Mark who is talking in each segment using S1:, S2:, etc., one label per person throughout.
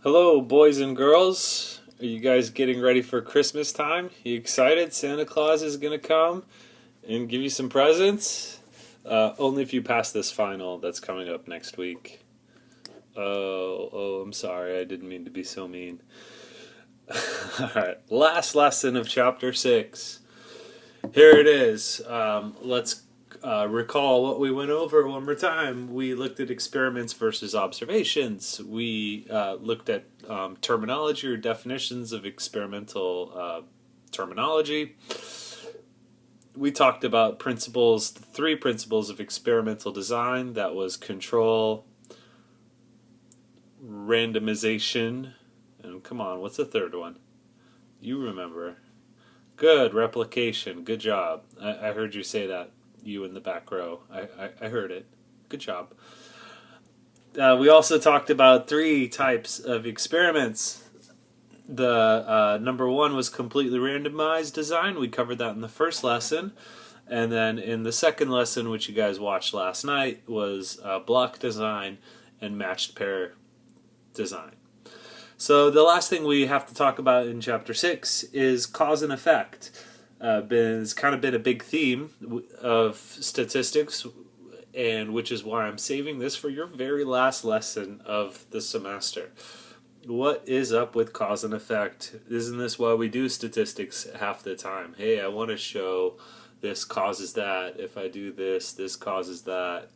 S1: Hello, boys and girls. Are you guys getting ready for Christmas time? You excited? Santa Claus is going to come and give you some presents? Only if you pass this final that's coming up next week. I'm sorry. I didn't mean to be so mean. Alright, last lesson of Chapter 6. Here it is. Let's recall what we went over one more time. We looked at experiments versus observations. We looked at terminology or definitions of experimental terminology. We talked about principles, the 3 principles of experimental design. That was control, randomization, and come on, what's the third one? You remember. Good, replication. Good job. I heard you say that. You in the back row. I heard it. Good job. We also talked about 3 types of experiments. The number 1 was completely randomized design. We covered that in the first lesson. And then in the second lesson, which you guys watched last night, was block design and matched pair design. So the last thing we have to talk about in Chapter 6 is cause and effect. It's kind of been a big theme of statistics, and which is why I'm saving this for your very last lesson of the semester. What is up with cause and effect? Isn't this why we do statistics half the time? Hey, I want to show this causes that. If I do this, this causes that.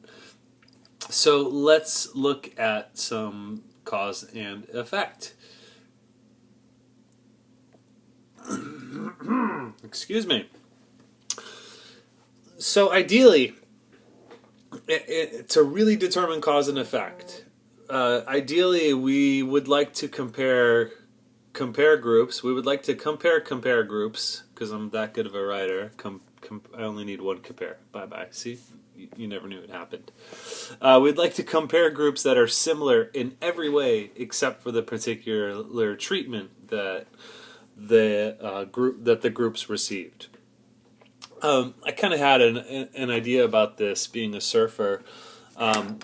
S1: So let's look at some cause and effect. Excuse me. So ideally, to really determine cause and effect, ideally we would like to compare groups. We would like to compare groups, because I'm that good of a writer. I only need one compare. Bye-bye. See? You never knew it happened. We'd like to compare groups that are similar in every way except for the particular treatment that the groups received. I kind of had an idea about this being a surfer.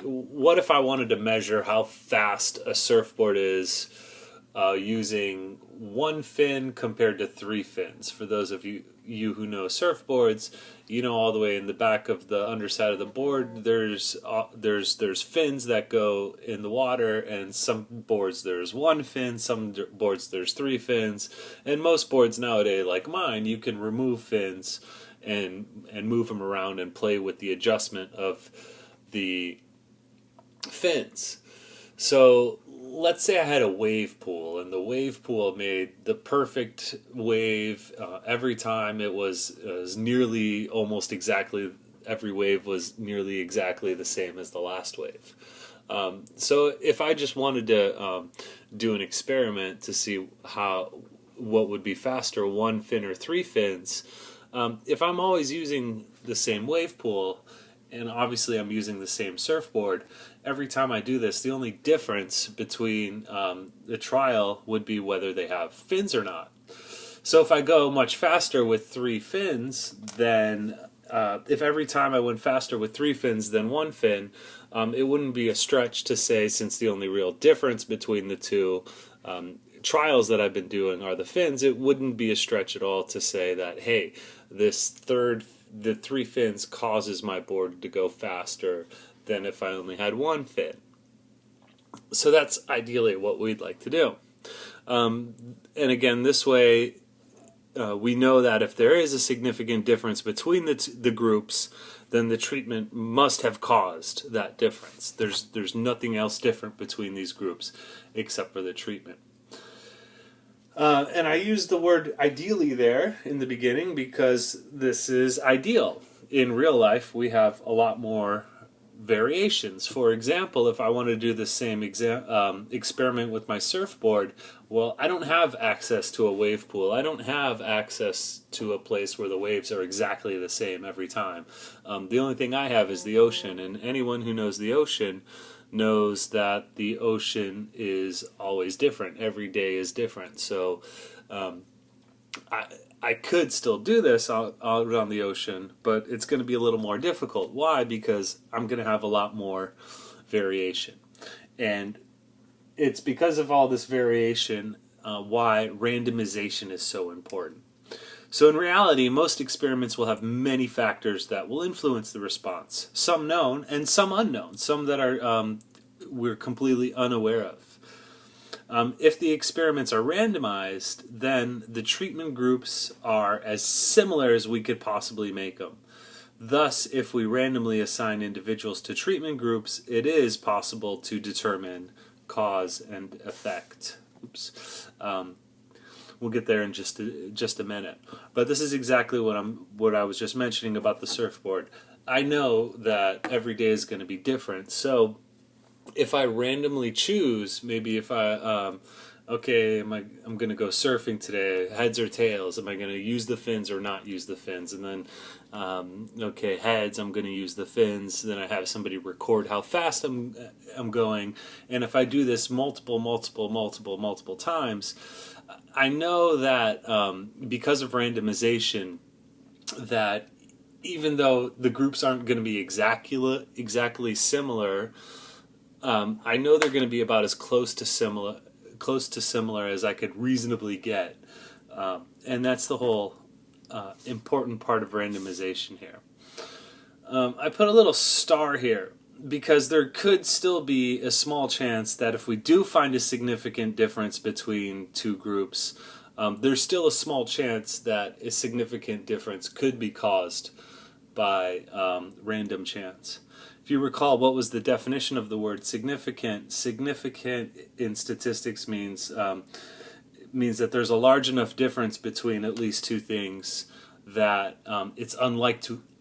S1: What if I wanted to measure how fast a surfboard is using 1 fin compared to 3 fins? For those of you who know surfboards, you know all the way in the back of the underside of the board there's fins that go in the water, and some boards there's 1 fin, some boards there's 3 fins, and most boards nowadays, like mine, you can remove fins and move them around and play with the adjustment of the fins. So let's say I had a wave pool, and the wave pool made the perfect wave every time. It was nearly almost exactly, every wave was nearly exactly the same as the last wave. So if I just wanted to do an experiment to see what would be faster, 1 fin or 3 fins, if I'm always using the same wave pool, and obviously I'm using the same surfboard, every time I do this, the only difference between the trial would be whether they have fins or not. So if I go much faster with 3 fins, then if every time I went faster with 3 fins than 1 fin, it wouldn't be a stretch to say, since the only real difference between the 2 trials that I've been doing are the fins, it wouldn't be a stretch at all to say that, hey, the 3 fins causes my board to go faster than if I only had 1 fin. So that's ideally what we'd like to do. And again, this way, we know that if there is a significant difference between the groups, then the treatment must have caused that difference. There's nothing else different between these groups except for the treatment. And I used the word ideally there in the beginning because this is ideal. In real life, we have a lot more variations. For example, if I want to do the same experiment with my surfboard, well, I don't have access to a wave pool. I don't have access to a place where the waves are exactly the same every time. The only thing I have is the ocean, and anyone who knows the ocean knows that the ocean is always different. Every day is different. So I could still do this out on the ocean, but it's going to be a little more difficult. Why? Because I'm going to have a lot more variation. And it's because of all this variation why randomization is so important. So in reality, most experiments will have many factors that will influence the response. Some known and some unknown. Some that are we're completely unaware of. If the experiments are randomized, then the treatment groups are as similar as we could possibly make them. Thus, if we randomly assign individuals to treatment groups, it is possible to determine cause and effect. Oops. We'll get there in just a minute. But this is exactly what I was just mentioning about the surfboard. I know that every day is going to be different, so if I randomly choose, maybe if I'm going to go surfing today, heads or tails, am I going to use the fins or not use the fins? And then, heads, I'm going to use the fins. Then I have somebody record how fast I'm going. And if I do this multiple times, I know that because of randomization, that even though the groups aren't going to be exactly similar, I know they're going to be about as close to similar as I could reasonably get, and that's the whole important part of randomization here. I put a little star here because there could still be a small chance that if we do find a significant difference between two groups, there's still a small chance that a significant difference could be caused by random chance. If you recall, what was the definition of the word significant? Significant in statistics means that there's a large enough difference between at least two things that it's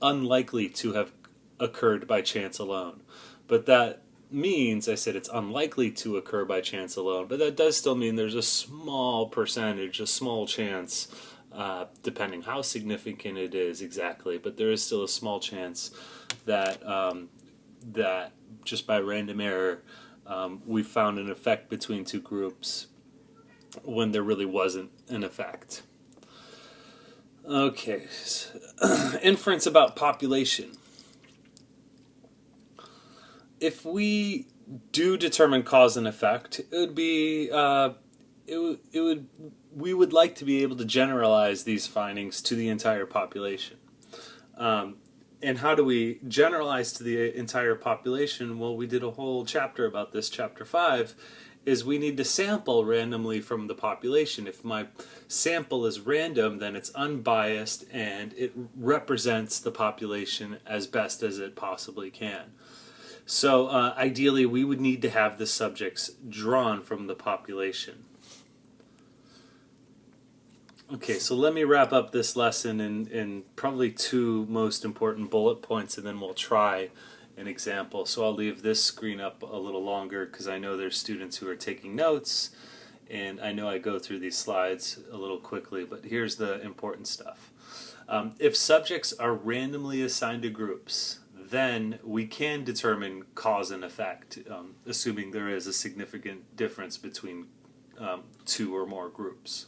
S1: unlikely to have occurred by chance alone. But that means, I said it's unlikely to occur by chance alone, but that does still mean there's a small percentage, a small chance, depending how significant it is exactly, but there is still a small chance that that just by random error we found an effect between two groups when there really wasn't an effect. Okay, inference about population. If we do determine cause and effect, it would be we would like to be able to generalize these findings to the entire population. And how do we generalize to the entire population? Well, we did a whole chapter about this, chapter 5, is we need to sample randomly from the population. If my sample is random, then it's unbiased and it represents the population as best as it possibly can. So ideally, we would need to have the subjects drawn from the population. Okay, so let me wrap up this lesson in probably two most important bullet points, and then we'll try an example. So I'll leave this screen up a little longer because I know there's students who are taking notes, and I know I go through these slides a little quickly, but here's the important stuff. If subjects are randomly assigned to groups, then we can determine cause and effect, assuming there is a significant difference between two or more groups.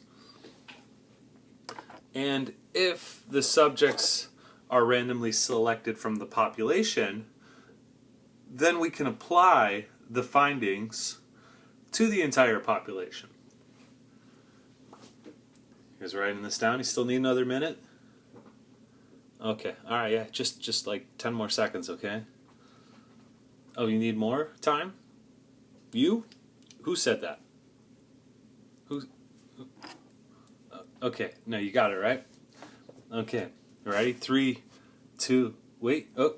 S1: And if the subjects are randomly selected from the population, then we can apply the findings to the entire population. You guys writing this down? You still need another minute? Okay, alright, yeah, just like 10 more seconds, okay? Oh, you need more time? You? Who said that? Who? Okay, no, you got it, right? Okay, ready? 3, 2, wait, oh,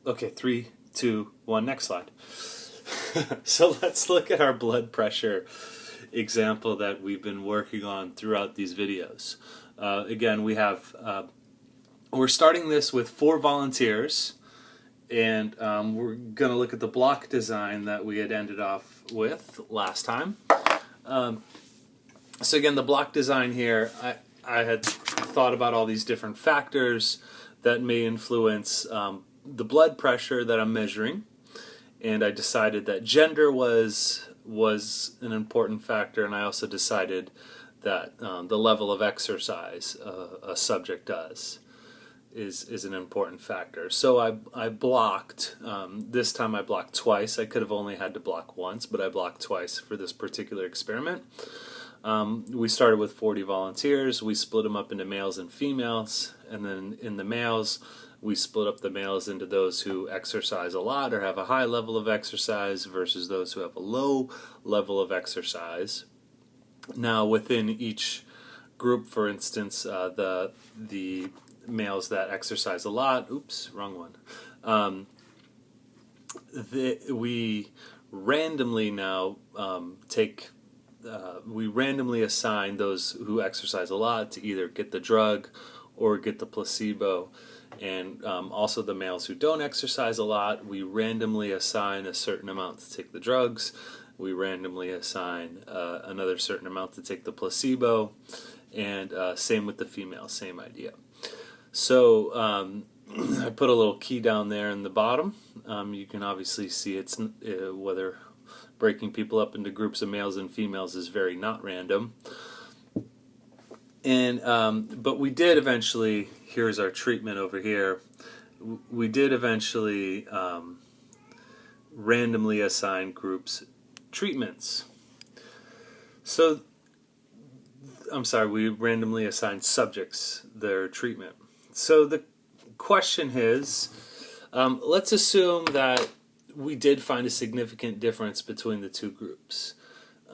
S1: okay, 3, 2, 1, next slide. So let's look at our blood pressure example that we've been working on throughout these videos. Again, we're starting this with 4 volunteers, and we're going to look at the block design that we had ended off with last time. So again, the block design here, I had thought about all these different factors that may influence the blood pressure that I'm measuring, and I decided that gender was an important factor, and I also decided that the level of exercise a subject does. is an important factor. So I blocked, this time I blocked twice. I could have only had to block once, but I blocked twice for this particular experiment. We started with 40 volunteers. We split them up into males and females, and then in the males, we split up the males into those who exercise a lot or have a high level of exercise versus those who have a low level of exercise. Now, within each group, for instance, the males that exercise a lot, oops, wrong one, we randomly now we randomly assign those who exercise a lot to either get the drug or get the placebo. And also the males who don't exercise a lot, we randomly assign a certain amount to take the drugs. We randomly assign another certain amount to take the placebo. And same with the females, same idea. So I put a little key down there in the bottom. You can obviously see it's whether breaking people up into groups of males and females is very not random. And but we did eventually, here's our treatment over here, we did eventually randomly assign groups treatments. So, I'm sorry, we randomly assigned subjects their treatment. So the question is, let's assume that we did find a significant difference between the two groups.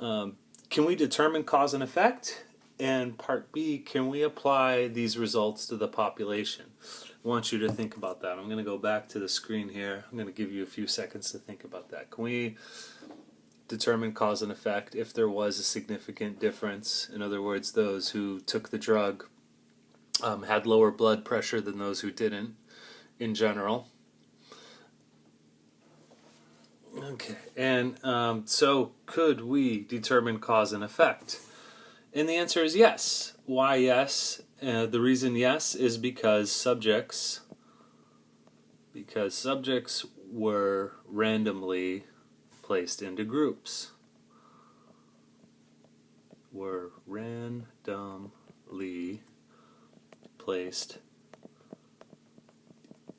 S1: Can we determine cause and effect? And part B, can we apply these results to the population? I want you to think about that. I'm going to go back to the screen here. I'm going to give you a few seconds to think about that. Can we determine cause and effect if there was a significant difference? In other words, those who took the drug had lower blood pressure than those who didn't in general. Okay, and so could we determine cause and effect? And the answer is yes. Why yes? The reason yes is because subjects were randomly placed into groups. Were randomly placed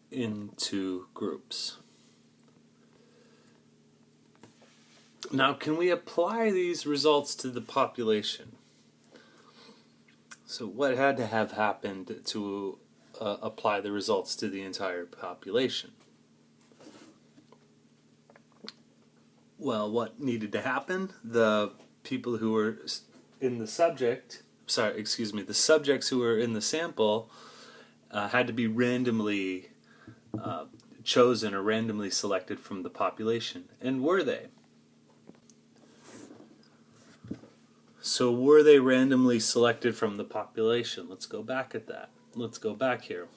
S1: into groups. Now, can we apply these results to the population? So what had to have happened to apply the results to the entire population? Well, what needed to happen? The people who were in the subject, the subjects who were in the sample had to be randomly chosen or randomly selected from the population. And were they? So were they randomly selected from the population? Let's go back at that. Let's go back here.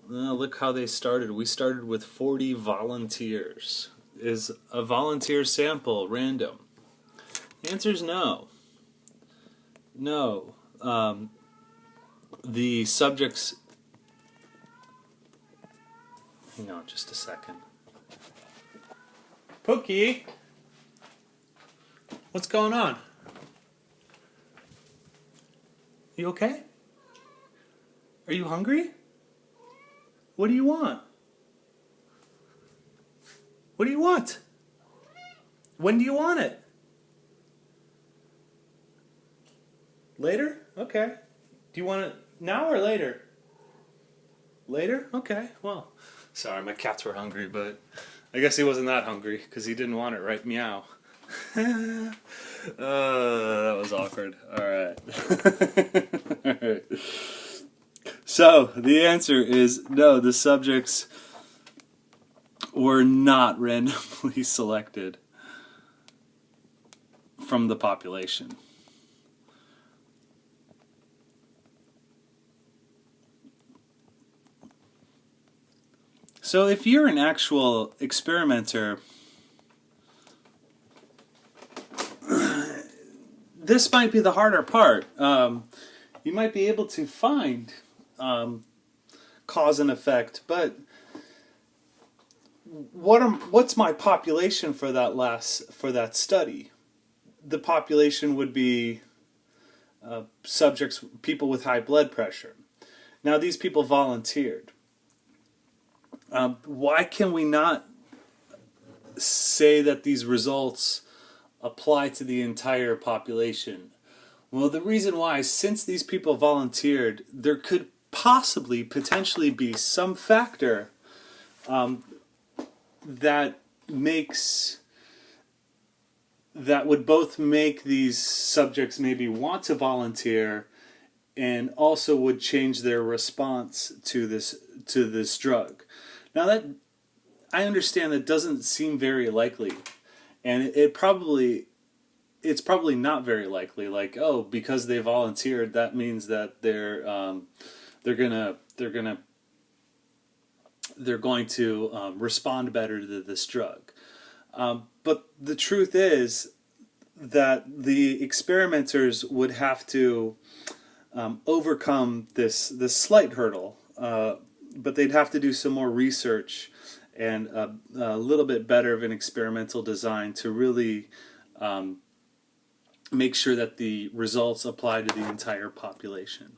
S1: Look how they started. We started with 40 volunteers. Is a volunteer sample random? The answer is no. No. The subjects... Hang on just a second. Pookie! What's going on? You okay? Are you hungry? What do you want? What do you want? When do you want it? Later? Okay. Do you want it now or later? Later? Okay. Well, sorry, my cats were hungry, but I guess he wasn't that hungry because he didn't want it, right? Meow. That was awkward. Alright. Alright. So, the answer is no, the subjects were not randomly selected from the population. So, if you're an actual experimenter, this might be the harder part. You might be able to find cause and effect, but what's my population for that study? The population would be subjects, people with high blood pressure. Now these people volunteered. Why can we not say that these results apply to the entire population? Well, the reason why is since these people volunteered, there could possibly, potentially be some factor that makes that would both make these subjects maybe want to volunteer and also would change their response to this drug. Now that I understand that doesn't seem very likely, and it's probably not very likely. Like, oh, because they volunteered, that means that they're going to respond better to this drug. But the truth is that the experimenters would have to overcome this slight hurdle, but they'd have to do some more research and a little bit better of an experimental design to really make sure that the results apply to the entire population.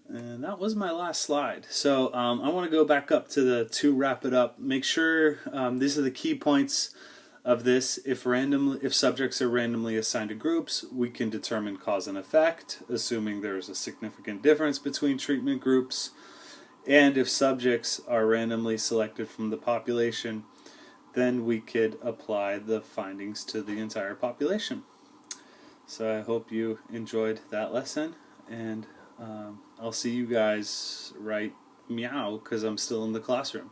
S1: And that was my last slide. So I want to go back up to wrap it up. Make sure these are the key points of this. If subjects are randomly assigned to groups, we can determine cause and effect, assuming there is a significant difference between treatment groups. And if subjects are randomly selected from the population, then we could apply the findings to the entire population. So I hope you enjoyed that lesson, and I'll see you guys write meow because I'm still in the classroom.